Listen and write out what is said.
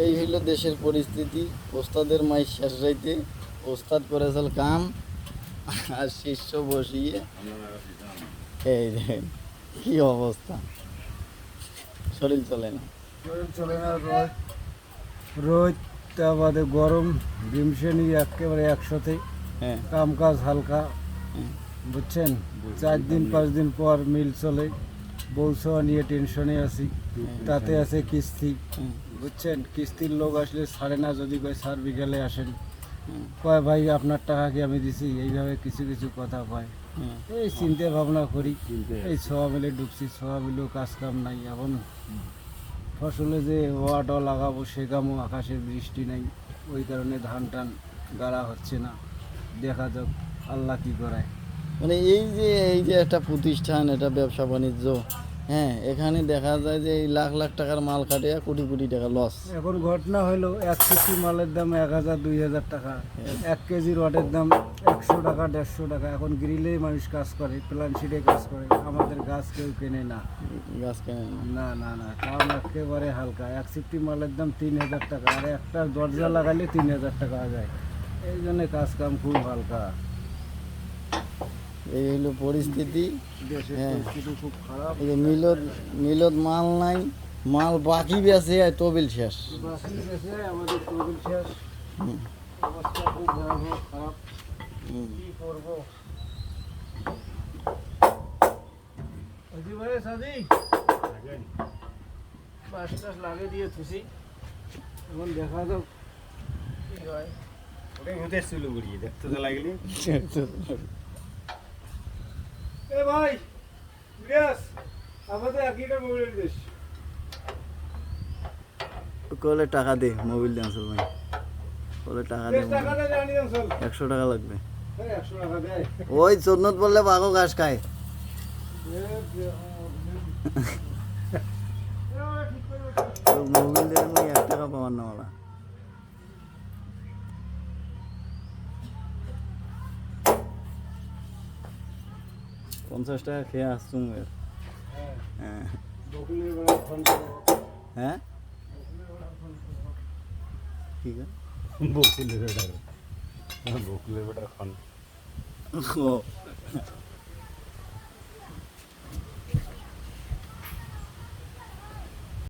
এই হইল দেশের পরিস্থিতি। ওস্তাদের মাই শেষ রাইতে ওস্তাদ করেছিল কাম আর শিষ্য বসিয়ে এই দেখেন কি অবস্থা, শরীর চলে না। চলে না, রোদ রোদ তা বাদে গরম ভীমসেনি একেবারে একসাথে। হ্যাঁ কাম কাজ হালকা, বুঝছেন। 4 দিন 5 দিন পর মিল চলে, বৌসা নিয়ে টেনশনে আছি। তাতে আছে কিস্তি, বুঝছেন। কিস্তির লোক আসলে ছাড়ে না, যদি কয় স্যার বিকেলে আসেন, কয় ভাই আপনার টাকা কি আমি দিছি, এইভাবে কিছু কিছু কথা কয়। এই চিন্তা ভাবনা করি, এই ছোয়া মিলে ঢুকছি, ছোয়া মিলেও কাজ কাম নাই। এখন ফসলে যে ওয়াটা লাগাবো সে কামও আকাশের বৃষ্টি নাই, ওই কারণে ধান টান গাড়া হচ্ছে না। দেখা যাক আল্লাহ কি করায়। মানে এই যে একটা প্রতিষ্ঠান, এটা ব্যবসা বাণিজ্য, হ্যাঁ, এখানে দেখা যায় যে এই লাখ লাখ টাকার মাল কাটে কোটি কোটি টাকা লস। এখন ঘটনা হলো 1 কেজি মালের দাম 1000-2000 টাকা, 1 কেজি রডের দাম 100 টাকা 150 টাকা। এখন গ্রিলেই মানুষ কাজ করে, প্ল্যান শিটে কাজ করে, আমাদের গাছ কেউ কেনে না। গাছ কেনে না। না না না, কারণ একেবারে হালকা। 1 সিফটি মালের দাম 3000 টাকা, আর একটা দরজা লাগালে 3000 টাকা যায়। এই জন্য কাজ কাম খুব হালকা। এই হলো পরিস্থিতি। দেশের হ্যাঁ। পরিস্থিতি খুব খারাপ। এই যে মিলত মাল নাই, মাল বাকি বেছে তবিল শেষ। বাসি গেছে, আমাদের টেবিল শেষ। হুম, অবস্থা খুব ভয়াবহ খারাপ। হুম। কি করবো? ভাই সাদি বাস টাস লাগিয়ে দিয়ে থুসি, এখন দেখা যাক কি হয়। ওটাই হতে ছিল গুড়িয়ে দেখতে তো লাগলি। এ ভাই বিরাস, আমাদের একইটা মোবাইল দেশ। কলে টাকা দে, মোবাইল দে আসল ভাই, কলে টাকা দে। টাকা দেয় জানি না চল। 100 টাকা লাগবে। 100 টাকা দেয়। ওই চন্নত বললে বাঘও ঘাস খায়। তো মোবাইল দিয়ে আমি 1 টাকা পাওয়ার না ওরা। পঞ্চাশ টাকা খেয়ে আসছুম এর। হ্যাঁ বকুলের বেলা ফোন করো। হ্যাঁ ঠিক আছে। বকুলের বেটার বকুলের বেটার খান। ও